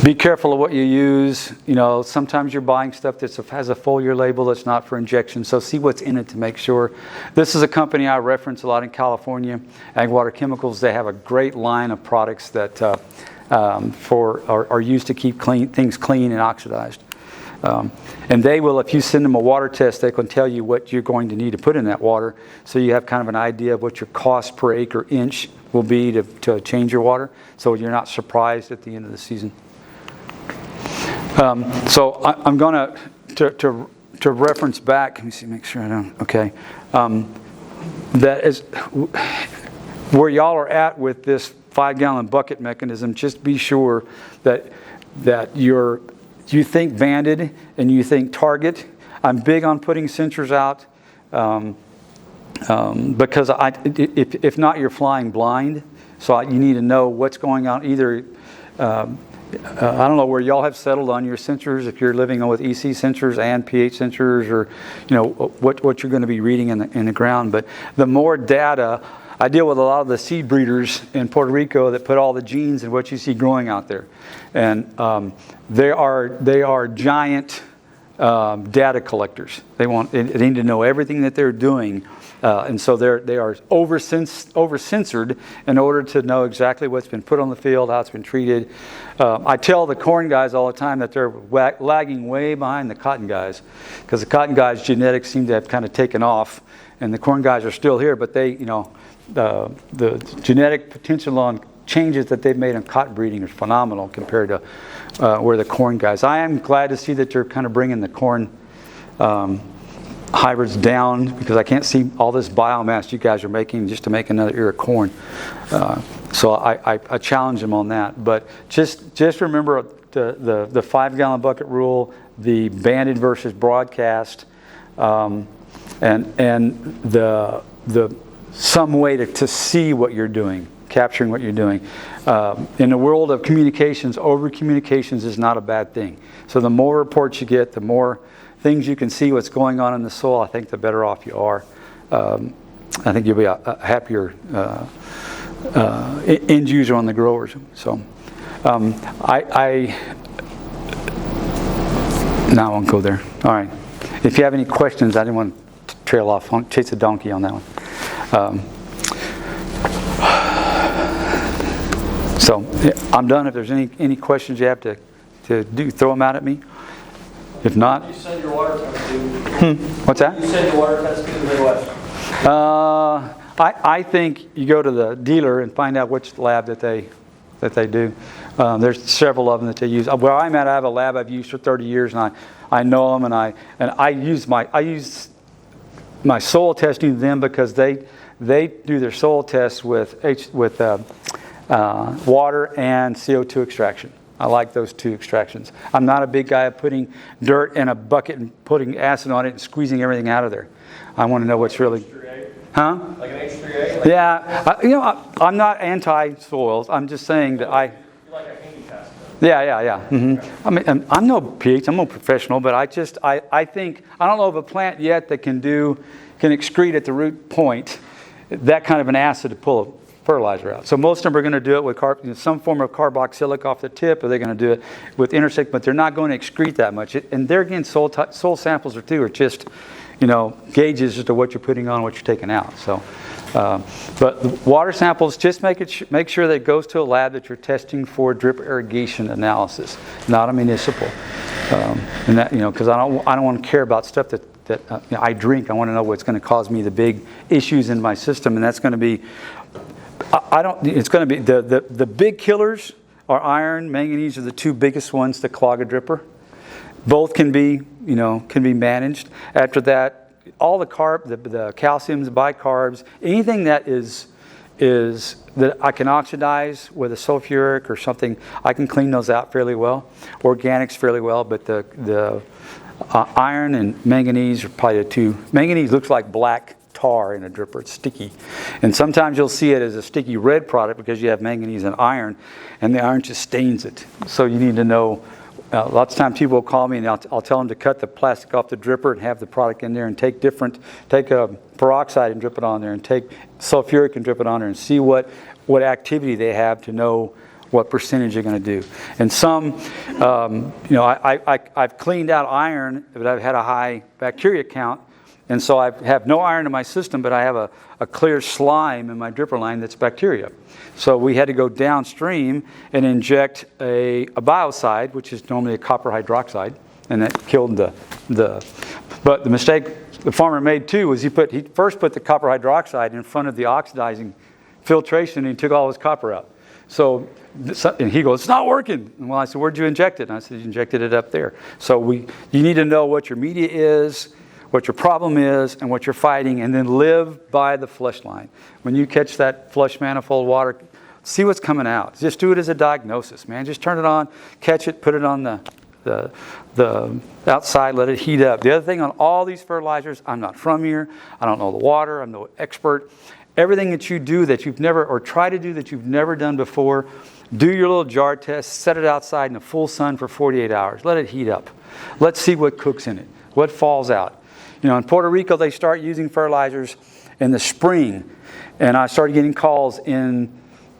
Be careful of what you use. You know, sometimes you're buying stuff that has a foliar label that's not for injection, so see what's in it to make sure. This is a company I reference a lot in California, Ag Water Chemicals. They have a great line of products that are used to keep things clean and oxidized. And they will, if you send them a water test, they can tell you what you're going to need to put in that water, so you have kind of an idea of what your cost per acre inch will be to change your water, so you're not surprised at the end of the season. So I'm going to reference back. Let me see, make sure I don't. Okay, that is where y'all are at with this 5-gallon bucket mechanism. Just be sure that you think banded and you think target. I'm big on putting sensors out because if not, you're flying blind. So you need to know what's going on. Either I don't know where y'all have settled on your sensors, if you're living with EC sensors and pH sensors, or you know what you're going to be reading in the ground. But the more data, I deal with a lot of the seed breeders in Puerto Rico that put all the genes in what you see growing out there, and they are giant data collectors. They need to know everything that they're doing. And so they are over-censored in order to know exactly what's been put on the field, how it's been treated. I tell the corn guys all the time that they're lagging way behind the cotton guys, because the cotton guys' genetics seem to have kind of taken off, and the corn guys are still here, but they, you know, the genetic potential on changes that they've made on cotton breeding is phenomenal compared to where the corn guys. I am glad to see that you're kind of bringing the corn hybrids down, because I can't see all this biomass you guys are making just to make another ear of corn. So I challenge them on that. But just remember the 5-gallon bucket rule, the banded versus broadcast, and the some way to see what you're doing, capturing what you're doing. In the world of communications, over communications is not a bad thing. So the more reports you get, the more things you can see what's going on in the soil, I think the better off you are. I think you'll be a happier end user on the growers. So now I won't go there. All right. If you have any questions, I didn't want to trail off, chase a donkey on that one. So I'm done. If there's any questions you have to do, throw them out at me. If not, you send your water test to? What's that? You send your water test to the Midwest? I think you go to the dealer and find out which lab that they do. There's several of them that they use. Where I'm at, I have a lab I've used for 30 years, and I know them, and I use my soil testing to them, because they do their soil tests with water and CO2 extraction. I like those two extractions. I'm not a big guy of putting dirt in a bucket and putting acid on it and squeezing everything out of there. I want to know what's really... Huh? Like an H3A? Yeah. I'm not anti-soils. I'm just saying that I... You're like a handy test. Yeah. Mm-hmm. I mean, I'm no pH. I'm no professional, but I think... I don't know of a plant yet that can excrete at the root point that kind of an acid to pull fertilizer out. So most of them are going to do it with some form of carboxylic off the tip, or they're going to do it with intersect, but they're not going to excrete that much. And there again, soil samples are just, gauges as to what you're putting on, what you're taking out. So, but the water samples, just make sure that it goes to a lab that you're testing for drip irrigation analysis, not a municipal. And that, because I don't want to care about stuff that I drink. I want to know what's going to cause me the big issues in my system, and that's going to be. It's going to be the big killers are iron, manganese are the two biggest ones that clog a dripper. Both can be managed. After that, all the calciums, bicarbs, anything that is that I can oxidize with a sulfuric or something, I can clean those out fairly well. Organics fairly well, but the iron and manganese are probably the two. Manganese looks like black tar in a dripper. It's sticky, and sometimes you'll see it as a sticky red product because you have manganese and iron the iron just stains it. So you need to know lots of times people will call me and I'll tell them to cut the plastic off the dripper and have the product in there and take peroxide and drip it on there and take sulfuric and drip it on there and see what activity they have to know what percentage you're going to do. And some, I've cleaned out iron, but I've had a high bacteria count. And so I have no iron in my system, but I have a clear slime in my dripper line that's bacteria. So we had to go downstream and inject a biocide, which is normally a copper hydroxide, and that killed but the mistake the farmer made too was he first put the copper hydroxide in front of the oxidizing filtration, and he took all his copper out. So, and he goes, "It's not working." And well, I said, "Where'd you inject it?" And I said, "You injected it up there." So you need to know what your media is, what your problem is, and what you're fighting, and then live by the flush line. When you catch that flush manifold water, see what's coming out. Just do it as a diagnosis, man. Just turn it on, catch it, put it on the outside, let it heat up. The other thing on all these fertilizers, I'm not from here, I don't know the water, I'm no expert. Everything that you do that you've never, or try to do that you've never done before, do your little jar test, set it outside in the full sun for 48 hours. Let it heat up. Let's see what cooks in it, what falls out. You know, in Puerto Rico, they start using fertilizers in the spring. And I started getting calls in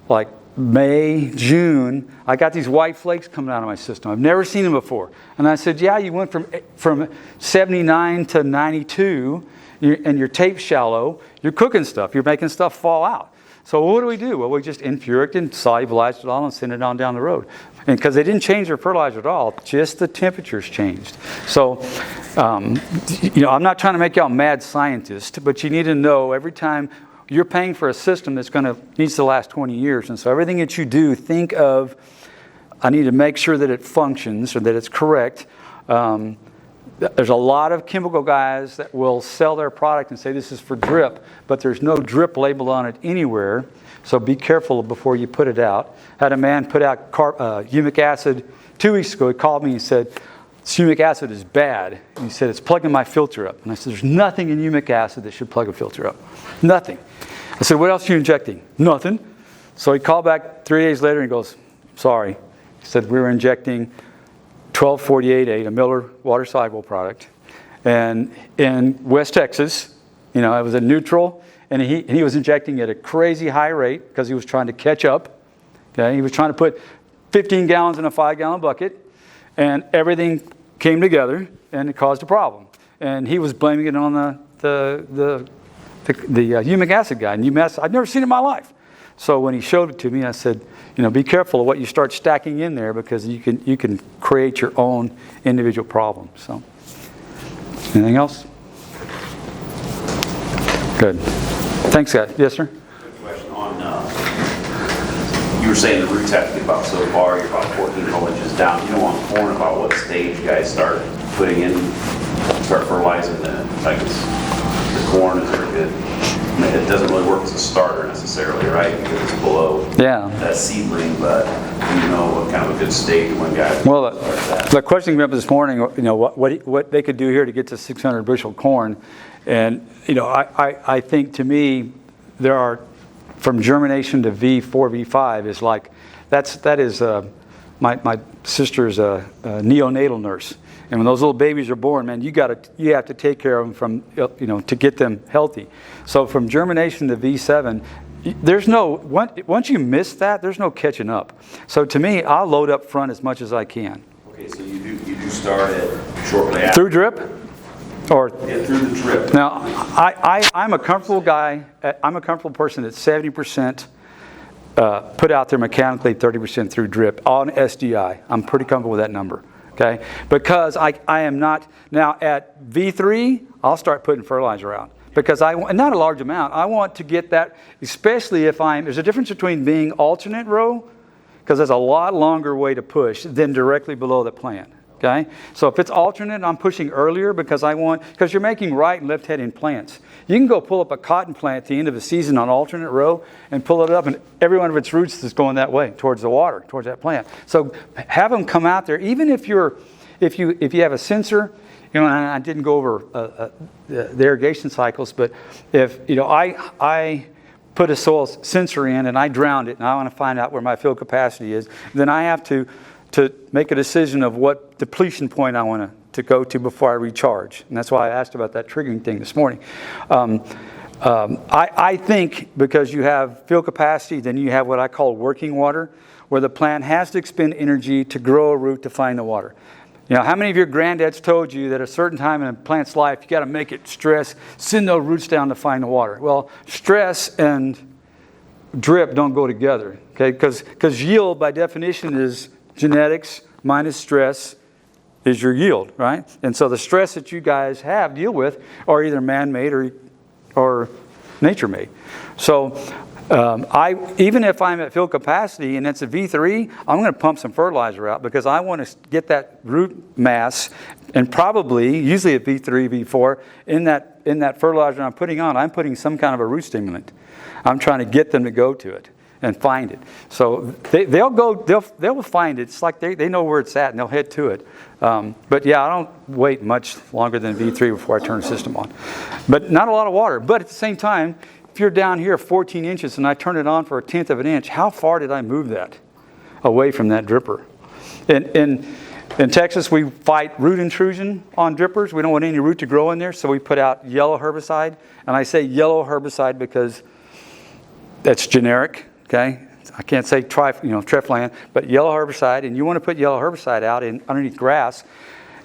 like May, June. I got these white flakes coming out of my system. I've never seen them before. And I said, yeah, you went from 79 to 92, and your tape's shallow. You're cooking stuff. You're making stuff fall out. So what do? Well, we just infuric and solubilized it all and sent it on down the road. And because they didn't change their fertilizer at all, just the temperatures changed. So, I'm not trying to make y'all mad scientists, but you need to know every time you're paying for a system that's needs to last 20 years. And so everything that you do, think of, I need to make sure that it functions or that it's correct. There's a lot of chemical guys that will sell their product and say this is for drip, but there's no drip label on it anywhere. So be careful before you put it out. Had a man put out humic acid 2 weeks ago. He called me and said, humic acid is bad. And he said, it's plugging my filter up. And I said, there's nothing in humic acid that should plug a filter up. Nothing. I said, what else are you injecting? Nothing. So he called back 3 days later and he goes, sorry. He said, we were injecting 1248A, a Miller water-soluble product. And in West Texas, it was a neutral. And he was injecting at a crazy high rate because he was trying to catch up. Okay, he was trying to put 15 gallons in a 5-gallon bucket, and everything came together, and it caused a problem. And he was blaming it on the humic acid guy. And I've never seen it in my life. So when he showed it to me, I said, be careful of what you start stacking in there because you can create your own individual problem. So, anything else? Good. Thanks, guys. Yes, sir? Good question on, you were saying the roots have to get about so far, you're about 14 whole inches down. You know on corn about what stage you guys start fertilizing the corn is very good. I mean, it doesn't really work as a starter necessarily, right? Because it's below that seedling, but you know what kind of a good stage when guys Well, the question came up this morning, what they could do here to get to 600 bushel corn. And, I think to me, there are, from germination to V4, V5 is like, that is my sister's a neonatal nurse. And when those little babies are born, man, you have to take care of them to get them healthy. So from germination to V7, once you miss that, there's no catching up. So to me, I'll load up front as much as I can. Okay, so you do start it shortly after. Through drip? Or through the drip. Now, I'm a comfortable guy. I'm a comfortable person that's 70% put out there mechanically, 30% through drip on SDI. I'm pretty comfortable with that number. Okay, because I am not now at V3. I'll start putting fertilizer out because not a large amount. I want to get that, especially if there's a difference between being alternate row, because there's a lot longer way to push than directly below the plant. Okay, so if it's alternate, I'm pushing earlier because you're making right and left heading plants. You can go pull up a cotton plant at the end of the season on alternate row and pull it up, and every one of its roots is going that way towards the water, towards that plant. So have them come out there, even if you have a sensor. And I didn't go over the irrigation cycles, but if I put a soil sensor in and I drowned it, and I want to find out where my fill capacity is, then I have to to make a decision of what depletion point I want to go to before I recharge. And that's why I asked about that triggering thing this morning. I think because you have field capacity, then you have what I call working water, where the plant has to expend energy to grow a root to find the water. You know, how many of your granddads told you that at a certain time in a plant's life, you got to make it stress, send those roots down to find the water? Well, stress and drip don't go together, okay? Because yield, by definition, is genetics minus stress is your yield, right? And so the stress that you guys deal with are either man-made or nature-made. So even if I'm at field capacity and it's a V3, I'm going to pump some fertilizer out because I want to get that root mass, and probably, usually at V3, V4, in that fertilizer I'm putting on, I'm putting some kind of a root stimulant. I'm trying to get them to go to it and find it. So they'll find it. It's like they know where it's at and they'll head to it. But yeah, I don't wait much longer than V3 before I turn the system on. But not a lot of water. But at the same time, if you're down here 14 inches and I turn it on for 1/10 of an inch, how far did I move that away from that dripper? In Texas, we fight root intrusion on drippers. We don't want any root to grow in there, so we put out yellow herbicide. And I say yellow herbicide because that's generic, okay? I can't say Treflan, but yellow herbicide. And you want to put yellow herbicide out underneath grass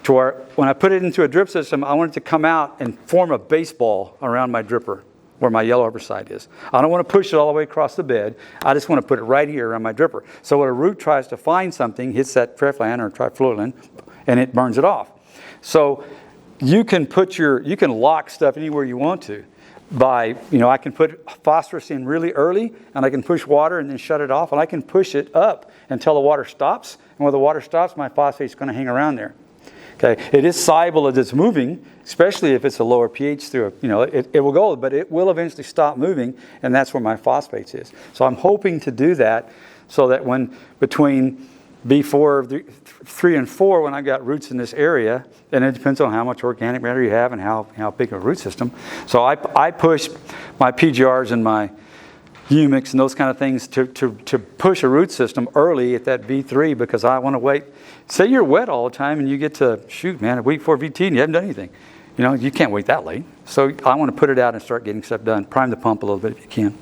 to where when I put it into a drip system, I want it to come out and form a baseball around my dripper where my yellow herbicide is. I don't want to push it all the way across the bed. I just want to put it right here around my dripper. So when a root tries to find something, hits that Treflan or trifluorine, and it burns it off. So you can lock stuff anywhere you want to. I can put phosphorus in really early, and I can push water and then shut it off, and I can push it up until the water stops. And when the water stops, my phosphate's going to hang around there. Okay, it is soluble as it's moving, especially if it's a lower pH through it will go, but it will eventually stop moving, and that's where my phosphates is. So I'm hoping to do that so that when between B4, 3, and 4, when I got roots in this area, and it depends on how much organic matter you have and how big a root system. So I push my PGRs and my humics and those kind of things to push a root system early at that V3 because I want to wait. Say you're wet all the time and you get to, a week before VT and you haven't done anything. You can't wait that late. So I want to put it out and start getting stuff done. Prime the pump a little bit if you can.